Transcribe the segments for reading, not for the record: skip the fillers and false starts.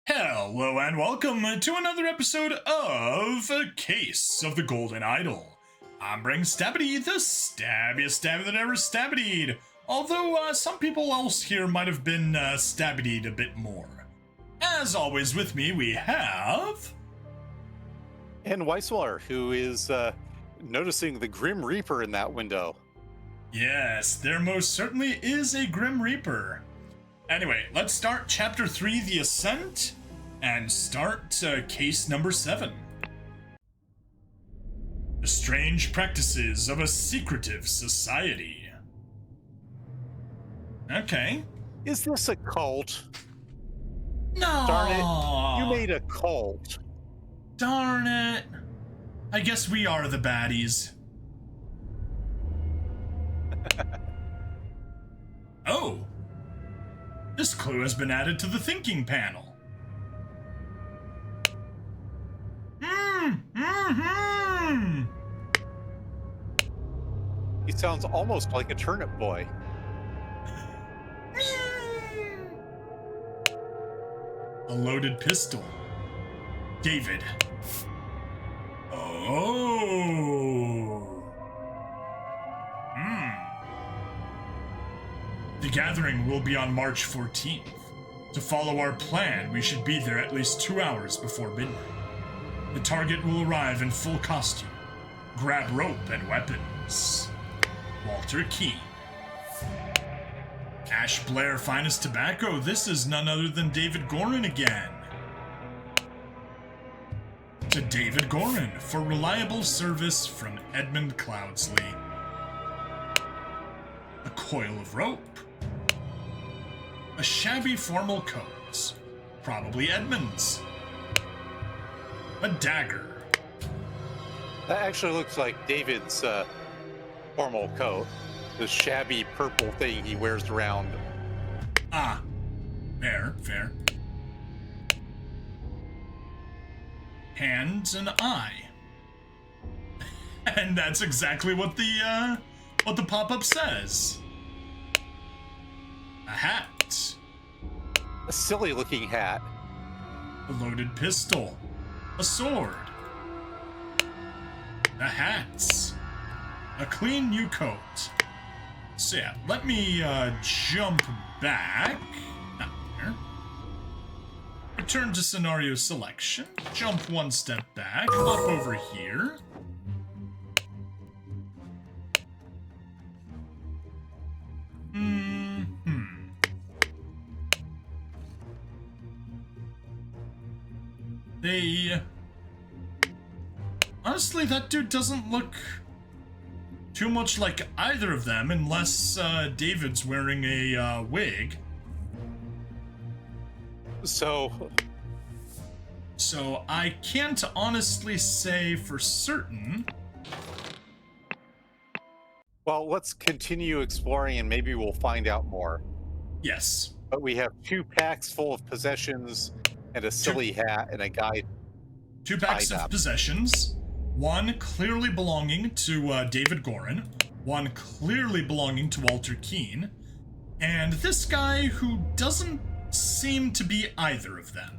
Hello and welcome to another episode of A Case of the Golden Idol. I'm Bring Stabbity, the stabbiest stabby that ever stabbity'd. Although some people else here might have been stabbity'd a bit more. As always, with me we have Nweismuller, who is noticing the Grim Reaper in that window. Yes, there most certainly is a Grim Reaper. Anyway, let's start Chapter 3, The Ascent, and start case number 7. The Strange Practices of a Secretive Society. Okay. Is this a cult? No! Darn it, you made a cult. Darn it. I guess we are the baddies. Oh. This clue has been added to the thinking panel. He sounds almost like a turnip boy. A loaded pistol. David. Oh. The gathering will be on March 14th. To follow our plan, we should be there at least 2 hours before midnight. The target will arrive in full costume. Grab rope and weapons. Walter Keane. Ash Blair Finest Tobacco. This is none other than David Gorin again. To David Gorin for reliable service from Edmund Cloudsley. A coil of rope. A shabby formal coat. Probably Edmund's. A dagger. That actually looks like David's formal coat. The shabby purple thing he wears around. Ah. Fair. Hands and eye. And that's exactly what the pop-up says. A hat. A silly looking hat. A loaded pistol. A sword. A hat. A clean new coat. So yeah, let me jump back. Not here. Return to scenario selection. Jump one step back. Hop over here. Honestly, that dude doesn't look too much like either of them, unless David's wearing a wig. So I can't honestly say for certain. Well, let's continue exploring and maybe we'll find out more. Yes. But we have 2 packs full of possessions and a silly hat and a guy. 2 packs of possessions. One clearly belonging to David Gorin. One clearly belonging to Walter Keane. And this guy who doesn't seem to be either of them.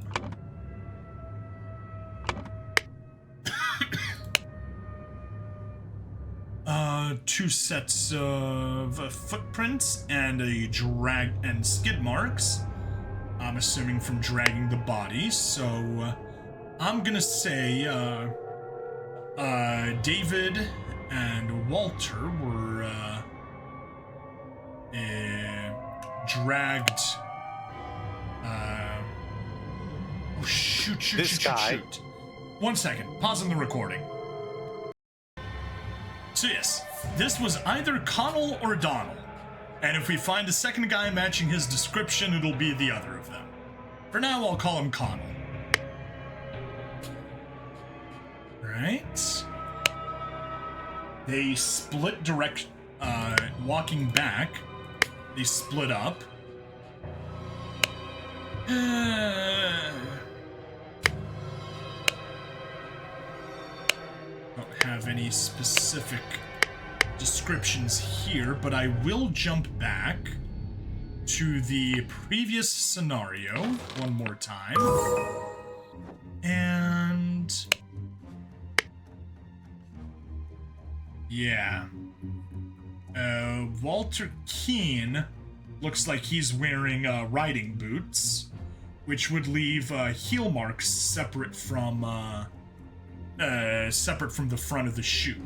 2 sets of footprints and a drag and skid marks. I'm assuming from dragging the body, so I'm gonna say David and Walter were dragged. Oh shoot! 1 second. Pausing the recording. So yes, this was either Connell or Donald. And if we find a second guy matching his description, it'll be the other of them. For now, I'll call him Connell. Right. They split walking back. They split up. Don't have any specific descriptions here, but I will jump back to the previous scenario one more time. And yeah. Walter Keane looks like he's wearing riding boots, which would leave heel marks separate from the front of the shoe.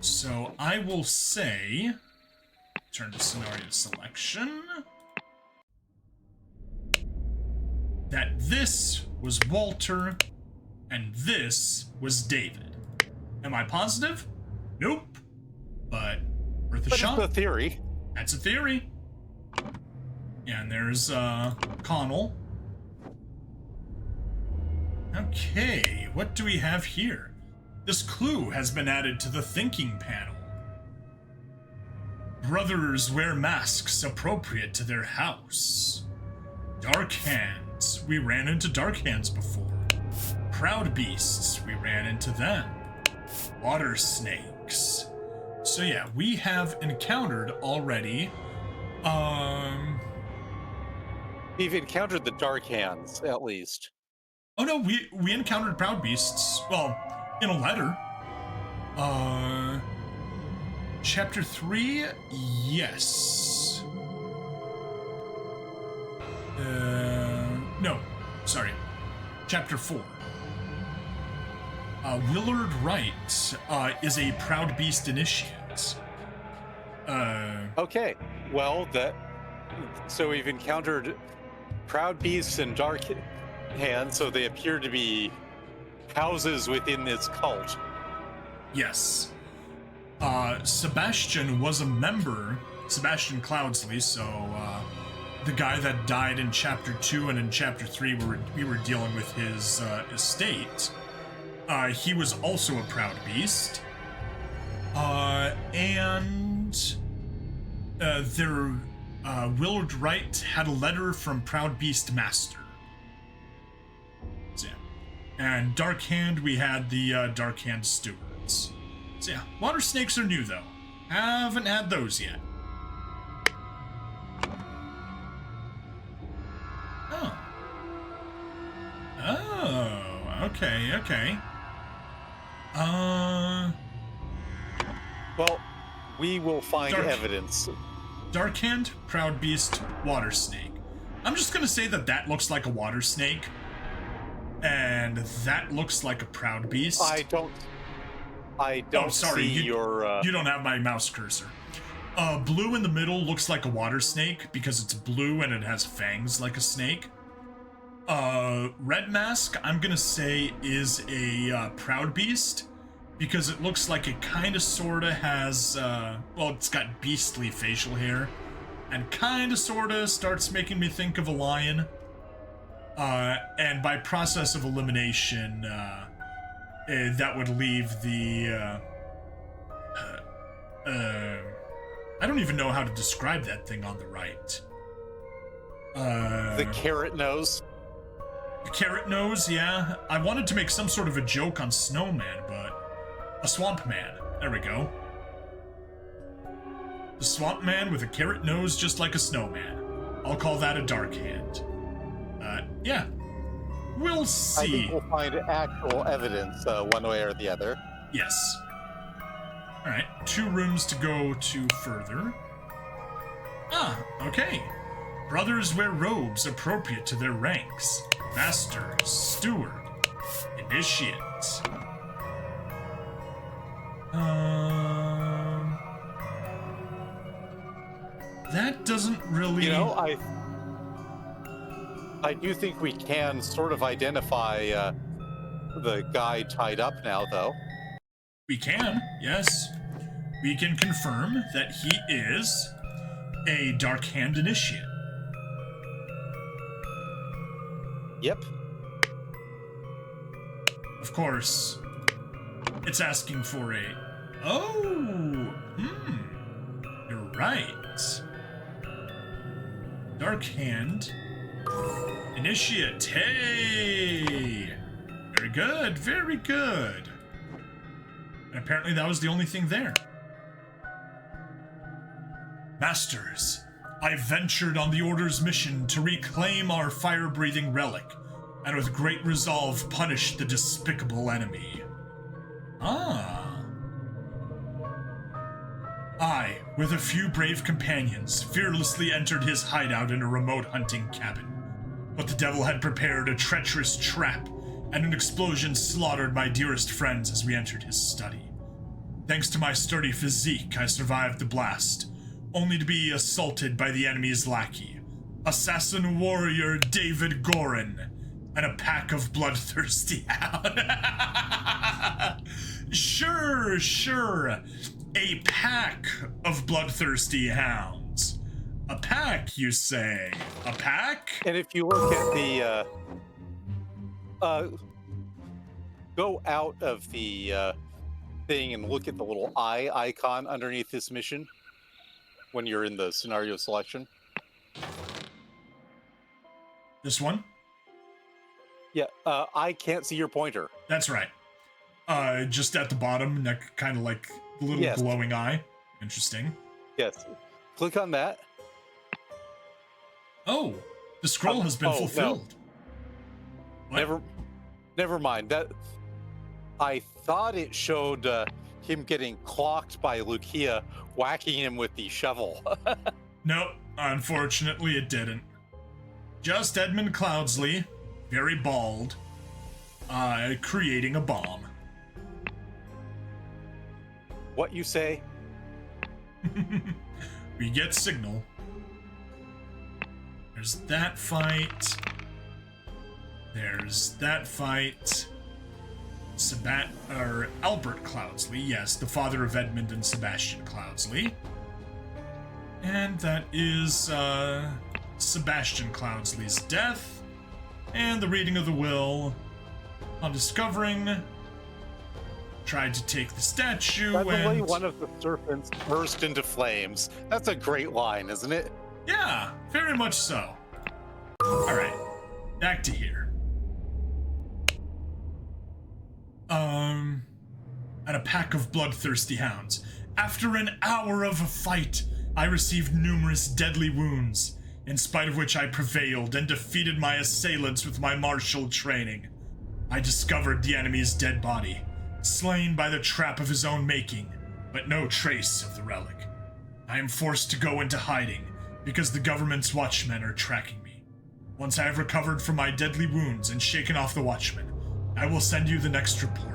So I will say, turn to scenario selection, that this was Walter and this was David. Am I positive? Nope. But worth a shot. That's a theory. That's a theory. Yeah, and there's Connell. Okay, what do we have here? This clue has been added to the thinking panel. Brothers wear masks appropriate to their house. Dark hands. We ran into dark hands before. Proud beasts. We ran into them. Water snakes. So yeah, we have encountered already. We've encountered the dark hands, at least. Oh no, we encountered proud beasts. Well, in a letter. Chapter 3, yes. No, sorry. Chapter 4. Willard Wright is a proud beast initiate. Okay, well, so we've encountered proud beasts and dark hands, so they appear to be houses within this cult. Yes. Sebastian was a member, Sebastian Cloudsley, so the guy that died in Chapter 2 and in Chapter 3 we were dealing with his estate. He was also a proud beast. Willard Wright had a letter from Proud Beast Master. So, yeah. And Dark Hand, we had the Dark Hand Stewards. So yeah, water snakes are new though. Haven't had those yet. Oh, okay. Well, we will find evidence. Dark Hand, Proud Beast, Water Snake. I'm just gonna say that looks like a water snake, and that looks like a Proud Beast. I don't sorry, see your... You don't have my mouse cursor. Blue in the middle looks like a water snake because it's blue and it has fangs like a snake. Red mask, I'm gonna say, is a Proud Beast because it looks like it kinda sorta has, it's got beastly facial hair and kinda sorta starts making me think of a lion. And by process of elimination, that would leave the, I don't even know how to describe that thing on the right. The carrot nose? The carrot nose, yeah. I wanted to make some sort of a joke on Snowman, but... A Swamp Man. There we go. The Swamp Man with a carrot nose just like a snowman. I'll call that a Dark Hand. Yeah. We'll see. I think we'll find actual evidence one way or the other. Yes. Alright, 2 rooms to go to further. Ah, okay. Brothers wear robes appropriate to their ranks. Master, Steward, Initiate. That doesn't really... You know, I do think we can sort of identify the guy tied up now, though. We can, yes. We can confirm that he is a Dark Hand Initiate. Yep. Of course, it's asking for a... Oh! You're right. Dark Hand Initiate. Hey! Very good, very good. And apparently that was the only thing there. Masters, I ventured on the Order's mission to reclaim our fire-breathing relic, and with great resolve punished the despicable enemy. Ah. I, with a few brave companions, fearlessly entered his hideout in a remote hunting cabin. But the devil had prepared a treacherous trap, and an explosion slaughtered my dearest friends as we entered his study. Thanks to my sturdy physique, I survived the blast, only to be assaulted by the enemy's lackey, assassin warrior David Gorin, and a pack of bloodthirsty hounds. Sure. A pack of bloodthirsty hounds. A pack, you say? A pack? And if you look at the go out of the thing and look at the little eye icon underneath this mission when you're in the scenario selection. This one? Yeah, I can't see your pointer. That's right. Just at the bottom, kind of like the little glowing eye. Interesting. Yes. Click on that. Oh, the scroll has been fulfilled. No. Never mind. That I thought it showed him getting clocked by Lucia whacking him with the shovel. Nope, unfortunately it didn't. Just Edmund Cloudsley, very bald, creating a bomb. What you say? We get signal. There's that fight. There's that fight. Albert Cloudsley, yes, the father of Edmund and Sebastian Cloudsley. And that is Sebastian Cloudsley's death. And the reading of the will. On discovering, tried to take the statue. Suddenly, one of the serpents burst into flames. That's a great line, isn't it? Yeah, very much so. All right, back to here. And a pack of bloodthirsty hounds. After an hour of a fight, I received numerous deadly wounds, in spite of which I prevailed and defeated my assailants with my martial training. I discovered the enemy's dead body, slain by the trap of his own making, but no trace of the relic. I am forced to go into hiding, because the government's watchmen are tracking me. Once I have recovered from my deadly wounds and shaken off the watchmen, I will send you the next report.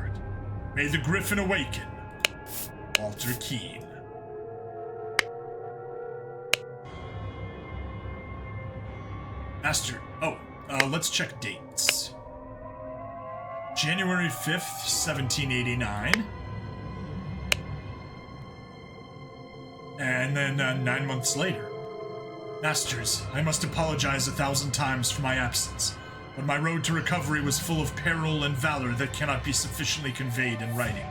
May the Griffin awaken. Walter Keane. Master, let's check dates. January 5th, 1789. And then 9 months later. Masters, I must apologize 1,000 times for my absence, but my road to recovery was full of peril and valor that cannot be sufficiently conveyed in writing.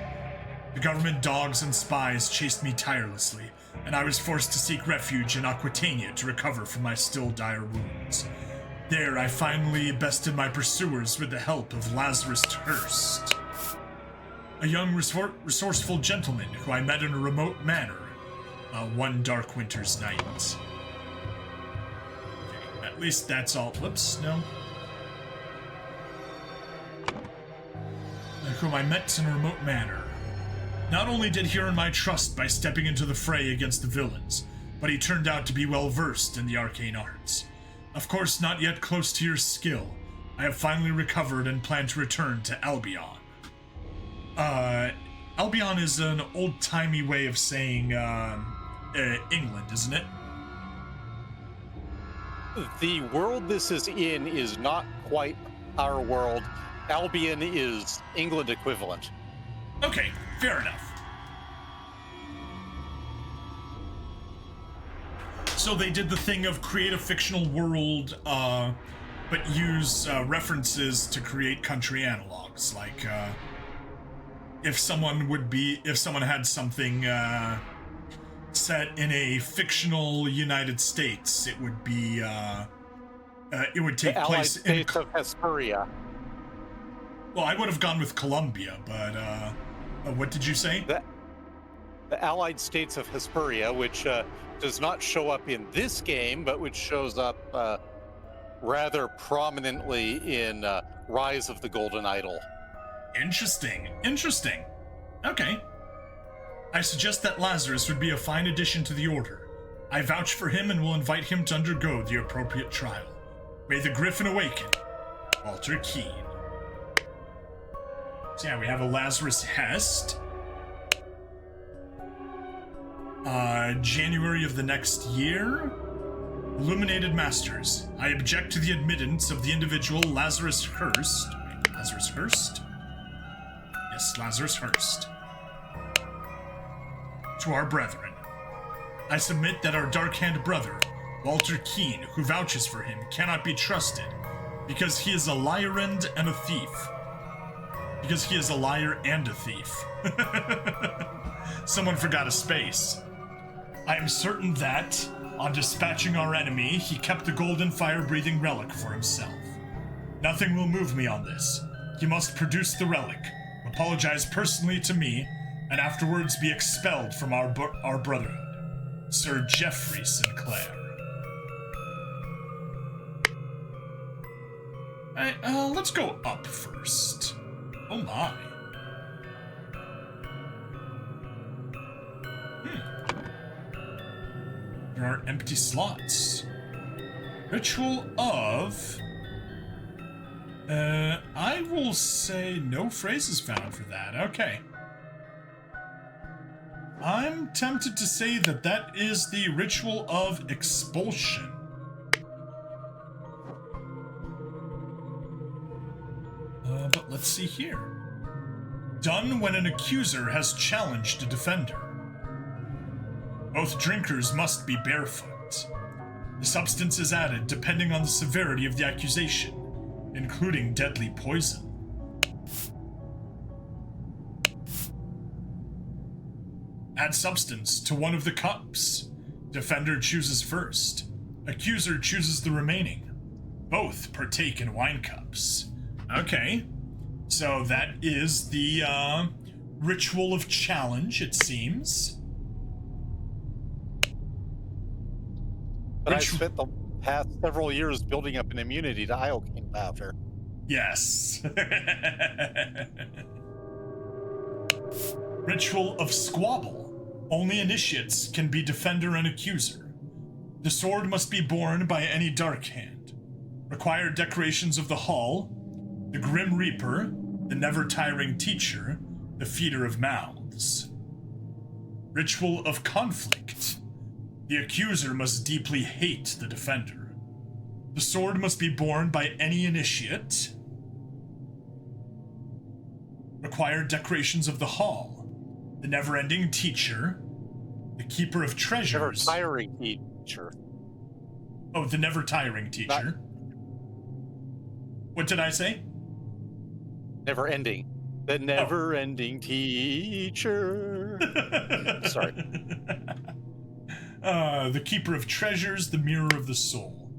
The government dogs and spies chased me tirelessly, and I was forced to seek refuge in Aquitania to recover from my still dire wounds. There, I finally bested my pursuers with the help of Lazarus Hurst, a young, resourceful gentleman who I met in a remote manor one dark winter's night. Okay, at least that's all. Whoops, no. Whom I met in a remote manor. Not only did he earn my trust by stepping into the fray against the villains, but he turned out to be well versed in the arcane arts. Of course, not yet close to your skill. I have finally recovered and plan to return to Albion. Albion is an old-timey way of saying, England, isn't it? The world this is in is not quite our world. Albion is England equivalent. Okay, fair enough. So they did the thing of create a fictional world, but use references to create country analogs. Like, if someone had something set in a fictional United States, it would be, it would take place in States of Hesperia. Well, I would have gone with Colombia, but what did you say? the Allied States of Hesperia, which does not show up in this game, but which shows up rather prominently in Rise of the Golden Idol. Interesting. Okay. I suggest that Lazarus would be a fine addition to the Order. I vouch for him and will invite him to undergo the appropriate trial. May the Griffin awaken. Walter Keene. So yeah, we have a Lazarus Hest. January of the next year. Illuminated Masters. I object to the admittance of the individual Lazarus Hurst. Wait, Lazarus Hurst? Yes, Lazarus Hurst. To our brethren. I submit that our dark-hand brother, Walter Keene, who vouches for him, cannot be trusted, because he is a liar and a thief. Because he is a liar and a thief. Someone forgot a space. I am certain that, on dispatching our enemy, he kept the golden fire-breathing relic for himself. Nothing will move me on this. He must produce the relic, apologize personally to me, and afterwards be expelled from our brotherhood. Sir Geoffrey Sinclair. Let's go up first. Oh my. There are empty slots. Ritual of... I will say no phrases found for that. Okay. I'm tempted to say that that is the Ritual of Expulsion. But let's see here. Done when an accuser has challenged a defender. Both drinkers must be barefoot. The substance is added depending on the severity of the accusation, including deadly poison. Add substance to one of the cups. Defender chooses first. Accuser chooses the remaining. Both partake in wine cups. Okay. So that is the Ritual of Challenge, it seems. But I spent the past several years building up an immunity to Iocane powder. Yes. Ritual of Squabble. Only initiates can be defender and accuser. The sword must be borne by any dark hand. Required decorations of the hall, the Grim Reaper, the never-tiring teacher, the feeder of mouths. Ritual of Conflict. The accuser must deeply hate the defender. The sword must be borne by any initiate. Required decorations of the hall. The never-ending teacher. The keeper of treasures. Never-tiring teacher. Oh, the never-tiring teacher. What did I say? Never-ending. The never-ending teacher. Sorry. The keeper of treasures, the mirror of the soul.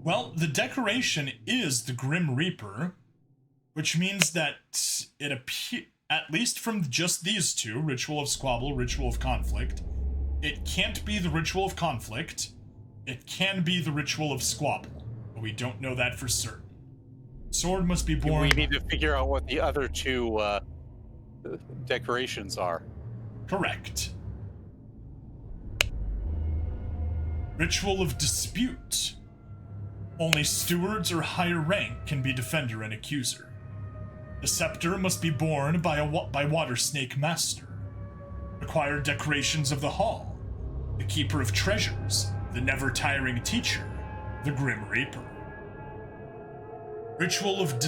Well, the decoration is the Grim Reaper, which means that it appears, at least from just these two, Ritual of Squabble, Ritual of Conflict, it can't be the Ritual of Conflict. It can be the Ritual of Squabble, but we don't know that for certain. Sword must be born. We need to figure out what the other two decorations are. Correct. Ritual of Dispute. Only stewards or higher rank can be defender and accuser. The scepter must be borne by Water Snake Master. Required decorations of the hall. The keeper of treasures. The never-tiring teacher. The Grim Reaper. Ritual of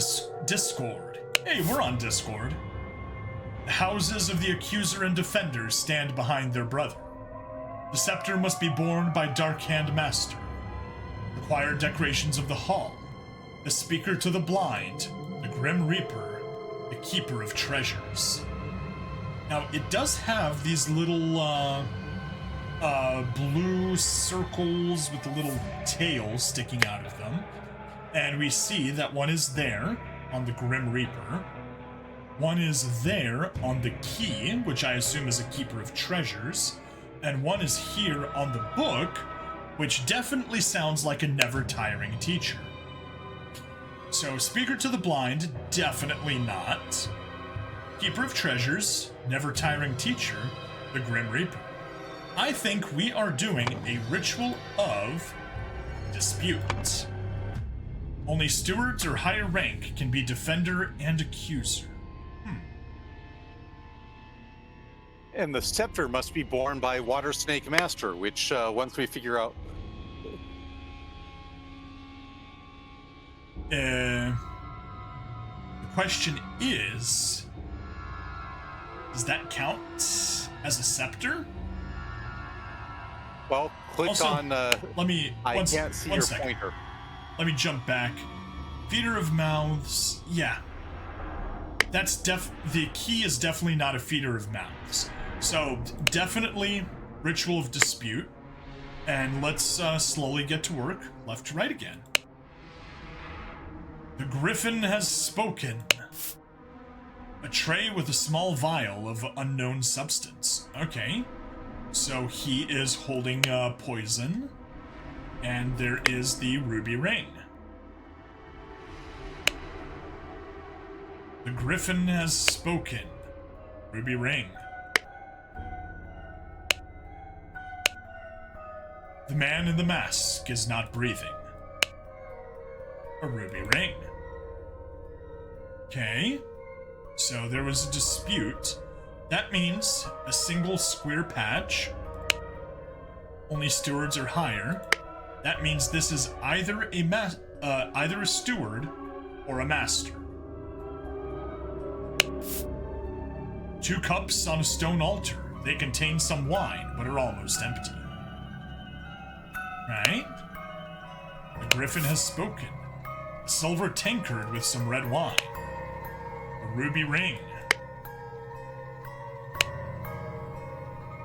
Discord. Hey, we're on Discord. The houses of the accuser and defender stand behind their brother. The scepter must be borne by Darkhand Master. Required decorations of the hall. The speaker to the blind. The Grim Reaper. The keeper of treasures. Now, it does have these little, blue circles with a little tail sticking out of them. And we see that one is there on the Grim Reaper. One is there on the key, which I assume is a keeper of treasures, and one is here on the book, which definitely sounds like a never-tiring teacher. So, speaker to the blind, definitely not. Keeper of treasures, never-tiring teacher, the Grim Reaper. I think we are doing a ritual of dispute. Only stewards or higher rank can be defender and accuser. And the scepter must be borne by Water Snake Master, which once we figure out. The question is, does that count as a scepter? Well, click also, on. Let me. I can't see your pointer. Let me jump back. Feeder of mouths. Yeah. That's the key is definitely not a feeder of mouths. So definitely ritual of dispute. And let's slowly get to work. Left to right again. The Griffin has spoken. A tray with a small vial of unknown substance. Okay. So he is holding poison. And there is the ruby ring. The Griffin has spoken. Ruby ring. The man in the mask is not breathing. A ruby ring. Okay. So there was a dispute. That means a single square patch. Only stewards are higher. That means this is either a steward or a master. 2 cups on a stone altar. They contain some wine, but are almost empty. Right? The Griffin has spoken. A silver tankard with some red wine. A ruby ring.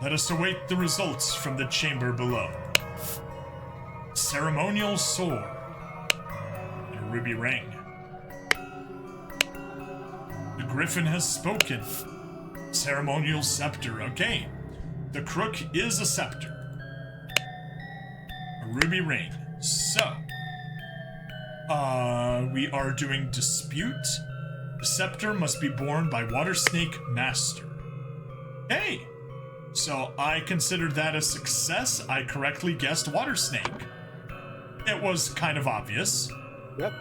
Let us await the results from the chamber below. Ceremonial sword. And a ruby ring. The Griffin has spoken. Ceremonial scepter. Okay. The crook is a scepter. A ruby ring. So, we are doing dispute. The scepter must be borne by Water Snake Master. Hey! So I considered that a success. I correctly guessed Water Snake. It was kind of obvious. Yep.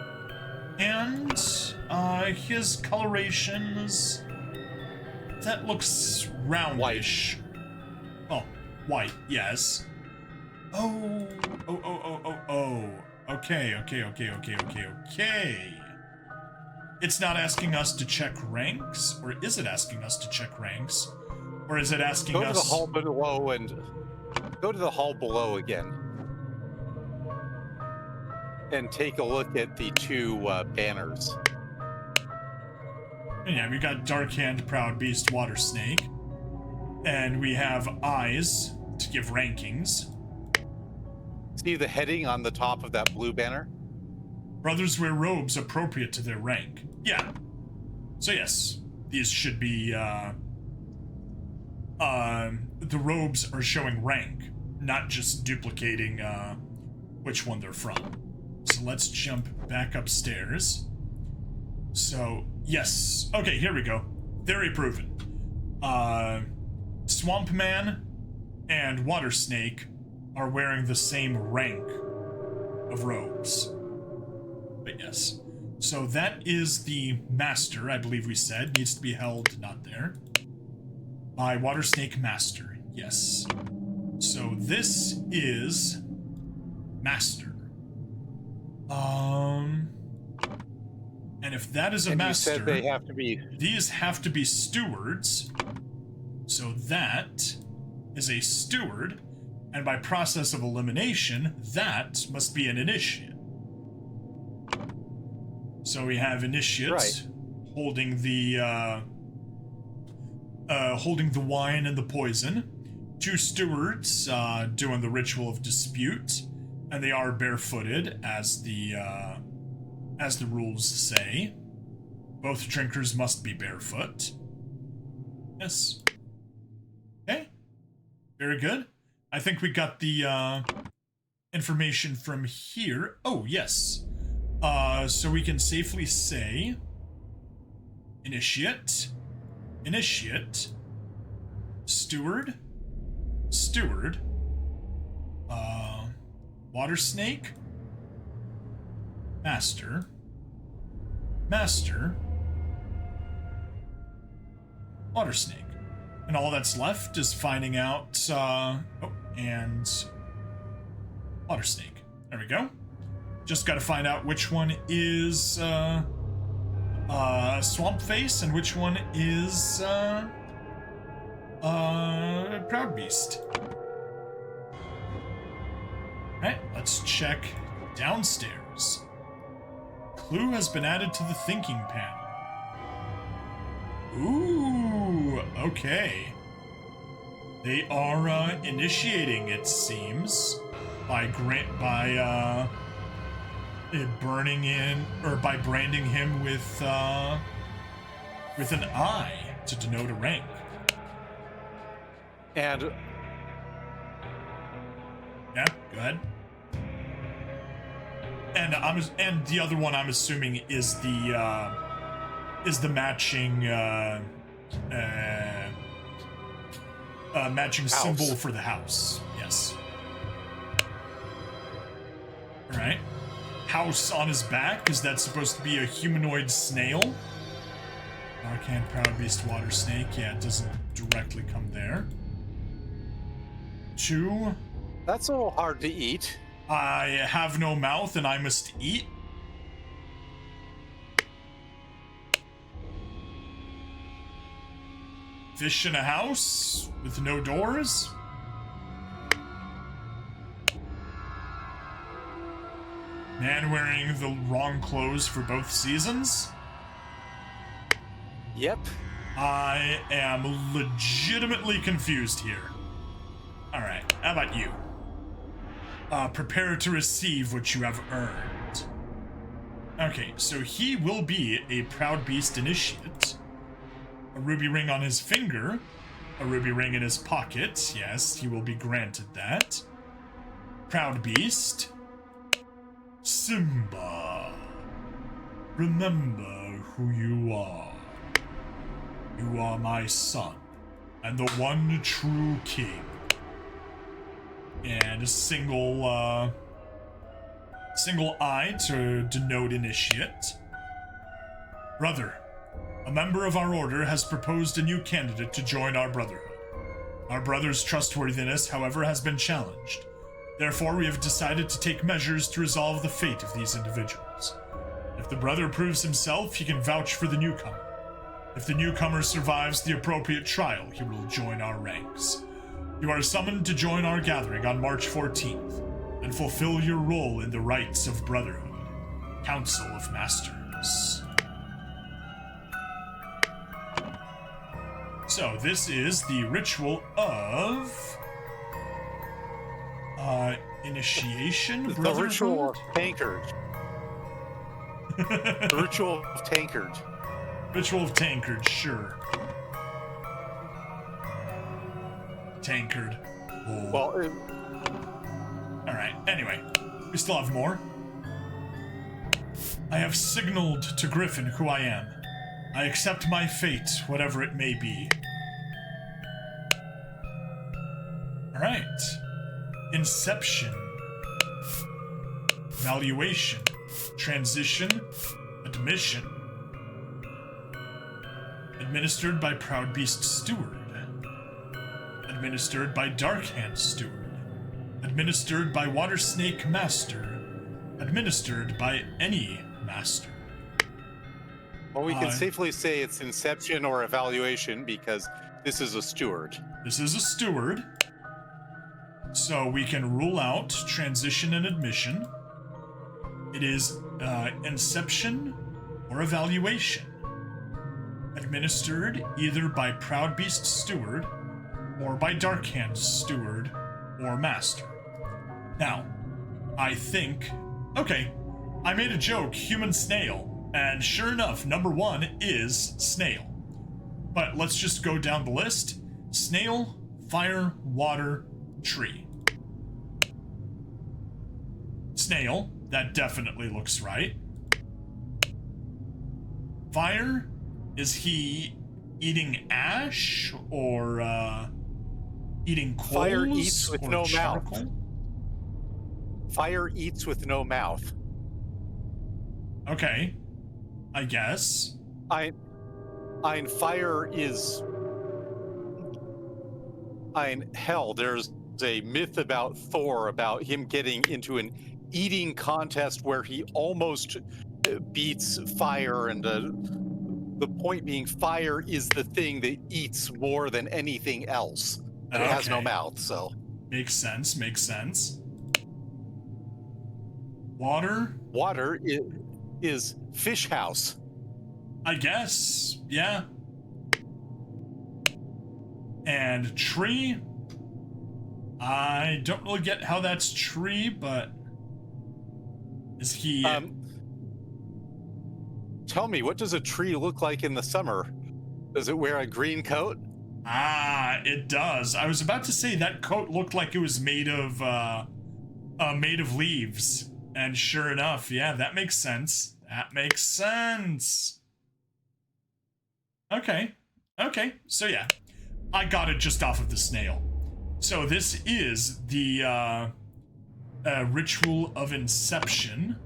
And his colorations, that looks roundish. White. Oh, white, yes. Oh. Okay. It's not asking us to check ranks, or is it asking us to check ranks? Or is it asking us... Go to the hall below and... Go to the hall below again. And take a look at the 2 banners. Yeah, we got Dark Hand, Proud Beast, Water Snake. And we have eyes to give rankings. See the heading on the top of that blue banner? Brothers wear robes appropriate to their rank. Yeah. So yes, these should be, the robes are showing rank, not just duplicating, which one they're from. So let's jump back upstairs. So, yes. Okay, here we go. Very proven. Swamp Man and Water Snake are wearing the same rank of robes. But yes. So that is the master, I believe we said, needs to be held, not there. By Water Snake Master, yes. So this is master. And if that is a and master, you said they have to be... these have to be stewards. So that is a steward, and by process of elimination, that must be an initiate. So we have initiates holding the wine and the poison. 2 stewards doing the ritual of dispute, and they are barefooted as the rules say. Both drinkers must be barefoot. Yes. Okay. Very good. I think we got the information from here. Oh, yes. So we can safely say initiate, steward, water snake, master, water snake. And all that's left is finding out, and water snake. There we go. Just gotta find out which one is, swamp face and which one is, proud beast. Alright, let's check downstairs. Clue has been added to the thinking panel. Ooh, okay. They are initiating, it seems, by burning in, or by branding him with an eye to denote a rank. And yeah, go ahead. And the other one I'm assuming is the matching matching symbol for the house. Yes. All right. House on his back. Is that supposed to be a humanoid snail? Arcane Proud Beast Water Snake. Yeah, it doesn't directly come there. 2. That's a little hard to eat. I have no mouth and I must eat. Fish in a house with no doors. Man wearing the wrong clothes for both seasons. Yep. I am legitimately confused here. Alright, how about you? Prepare to receive what you have earned. Okay, so he will be a Proud Beast initiate. A ruby ring on his finger. A ruby ring in his pocket. Yes, he will be granted that. Proud Beast. Simba. Remember who you are. You are my son, and the one true king. And a single eye to denote initiate. Brother, a member of our order has proposed a new candidate to join our brotherhood. Our brother's trustworthiness, however, has been challenged. Therefore, we have decided to take measures to resolve the fate of these individuals. If the brother proves himself, he can vouch for the newcomer. If the newcomer survives the appropriate trial, he will join our ranks. You are summoned to join our gathering on March 14th and fulfill your role in the rites of brotherhood. Council of Masters. So this is the ritual of initiation. The ritual of tankard. The ritual of tankard. Ritual of tankard, sure. Tankard. Oh. Well, alright, anyway. We still have more. I have signaled to Griffin who I am. I accept my fate, whatever it may be. Alright. Inception. Valuation. Transition. Admission. Administered by Proud Beast Steward. Administered by Darkhand Steward. Administered by Water Snake Master. Administered by any Master. Well, we can safely say it's inception or evaluation because this is a steward. This is a steward. So we can rule out transition and admission. It is inception or evaluation. Administered either by Proud Beast Steward or by Darkhand Steward or Master. Now, I think... Okay, I made a joke, human snail, And sure enough, number 1 is snail. But let's just go down the list. Snail, fire, water, tree. Snail, that definitely looks right. Fire, is he eating ash or eating coals? Fire eats with or no charcoal? mouth. Fire eats with no mouth. Okay, I guess. Ein fire is. Ein hell. There's a myth about Thor about him getting into an eating contest where he almost beats fire, and the point being, fire is the thing that eats more than anything else. And it has no mouth, so. Makes sense, makes sense. Water? Water is fish house. I guess, yeah. And tree? I don't really get how that's tree, but is he... Tell me, what does a tree look like in the summer? Does it wear a green coat? Ah, it does. I was about to say that coat looked like it was made of leaves. And sure enough, yeah, that makes sense. That makes sense. Okay. Okay, so yeah. I got it just off of the snail. So this is the ritual of inception.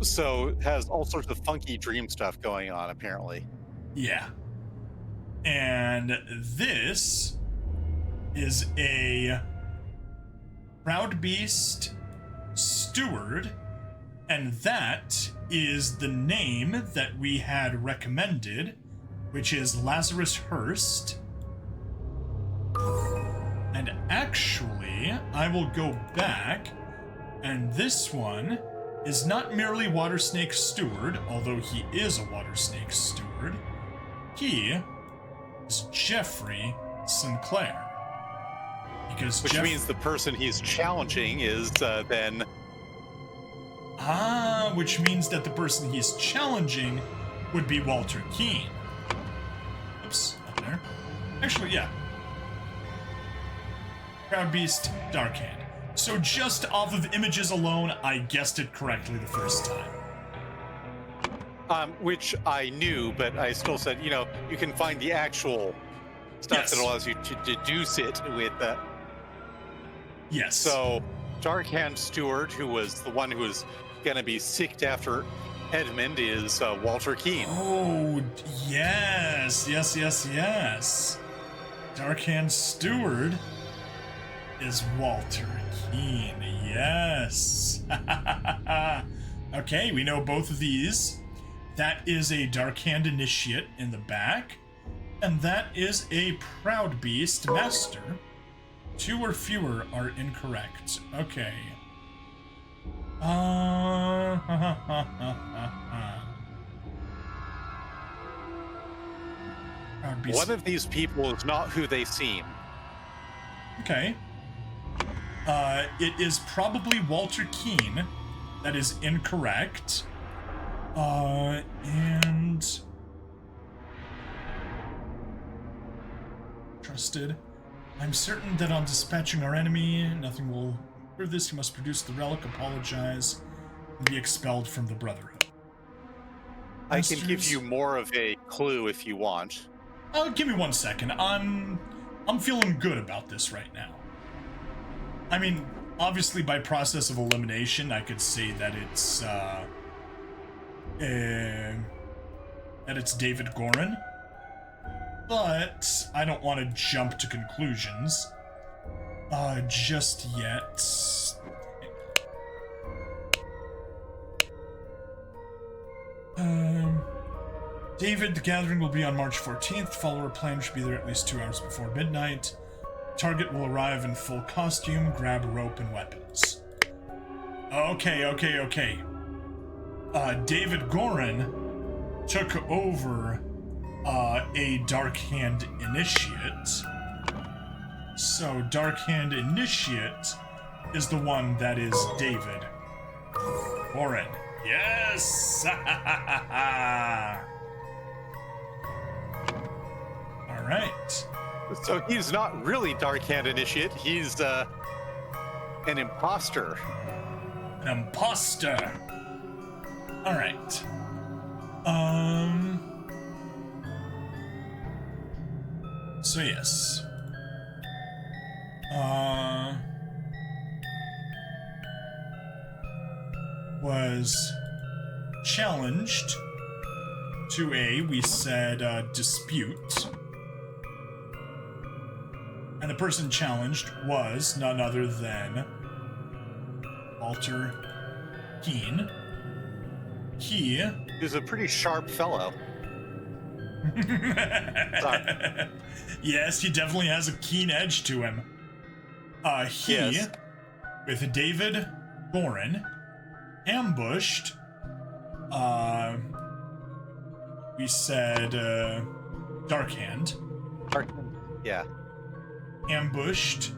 So it has all sorts of funky dream stuff going on, apparently. Yeah. And this is a proud beast steward, and that is the name that we had recommended, which is Lazarus Hurst. And actually, I will go back, and this one is not merely Water Snake Steward, although he is a Water Snake Steward. He is Jeffrey Sinclair. Because Which means the person he's challenging is then... Ah, which means that the person he's challenging would be Walter Keane. Oops, up there. Actually, yeah. Proud Beast, Dark Hand. So just off of images alone, I guessed it correctly the first time. Which I knew, but I still said, you know, you can find the actual stuff that allows you to deduce it with that. Yes. So, Darkhand Stewart, who was the one who was going to be sicked after Edmund, is Walter Keane. Oh, yes. Yes. Darkhand Steward is Walter Keane. Yes. Okay, we know both of these. That is a Darkhand Initiate in the back, and that is a Proud Beast Master. 2 or fewer are incorrect. Okay. Proud Beast. One of these people is not who they seem. Okay. It is probably Walter Keane. That is incorrect. And... Trusted. I'm certain that on dispatching our enemy, nothing will prove this. He must produce the relic, apologize, and be expelled from the Brotherhood. I can give you more of a clue if you want. Give me 1 second. I'm feeling good about this right now. I mean, obviously by process of elimination, I could say that it's David Gorin. But I don't want to jump to conclusions just yet. David, the gathering will be on March 14th. Follower plan should be there at least 2 hours before midnight. Target will arrive in full costume, grab rope and weapons. Okay. David Gorin took over a Dark Hand Initiate. So Dark Hand Initiate is the one that is David Gorin. Yes! All right. So he's not really Dark Hand Initiate. He's an imposter. An imposter. All right. So yes. Was challenged to we said, dispute. And the person challenged was none other than Walter Keene. He's a pretty sharp fellow. Sorry. Yes, he definitely has a keen edge to him. Yes. With David Gorin, ambushed, we said, Darkhand. Yeah. Ambushed,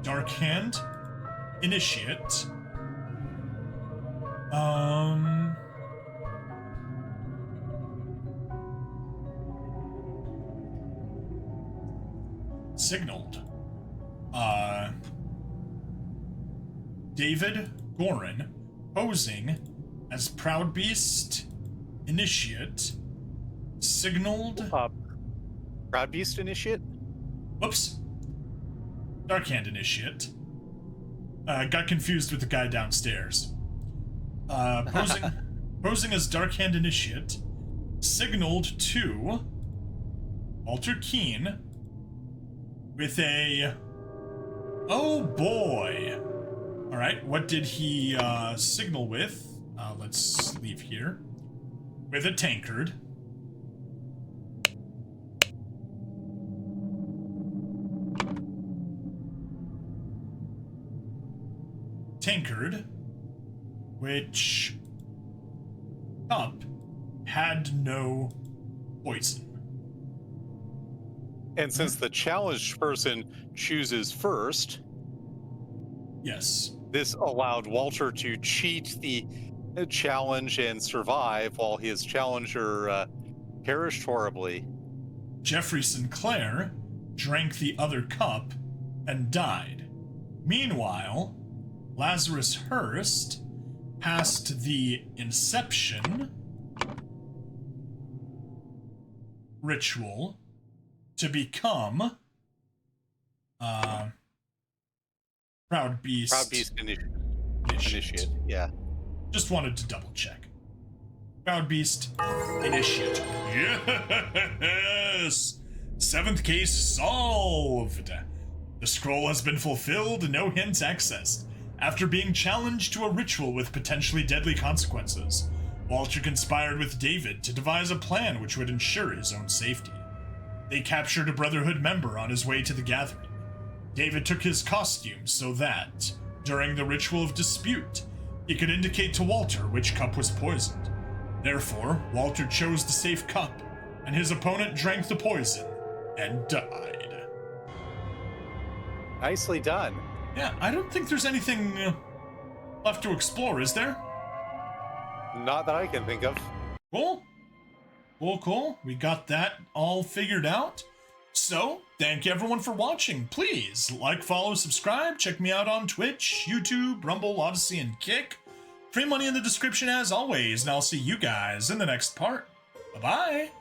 Darkhand, Initiate, signaled, David Gorin, posing as Proud Beast, Initiate, signaled, Proud Beast Initiate? whoops, Darkhand Initiate. Got confused with the guy downstairs. Posing as Darkhand Initiate, signaled to Walter Keene with a... Oh boy! Alright, what did he signal with? Let's leave here. With a tankard. Tankard, which cup had no poison. And since the challenged person chooses first, yes, this allowed Walter to cheat the challenge and survive while his challenger perished horribly. Jeffrey Sinclair drank the other cup and died. Meanwhile, Lazarus Hurst passed the Inception ritual to become Proud Beast Initiate. Yeah. Just wanted to double check. Proud Beast Initiate. Yes! 7th case solved. The scroll has been fulfilled, no hints accessed. After being challenged to a ritual with potentially deadly consequences, Walter conspired with David to devise a plan which would ensure his own safety. They captured a Brotherhood member on his way to the gathering. David took his costume so that, during the ritual of dispute, he could indicate to Walter which cup was poisoned. Therefore, Walter chose the safe cup, and his opponent drank the poison and died. Nicely done. Yeah, I don't think there's anything left to explore, is there? Not that I can think of. Cool. Cool. We got that all figured out. So, thank you everyone for watching. Please like, follow, subscribe. Check me out on Twitch, YouTube, Rumble, Odyssey, and Kick. Free money in the description as always, and I'll see you guys in the next part. Bye-bye.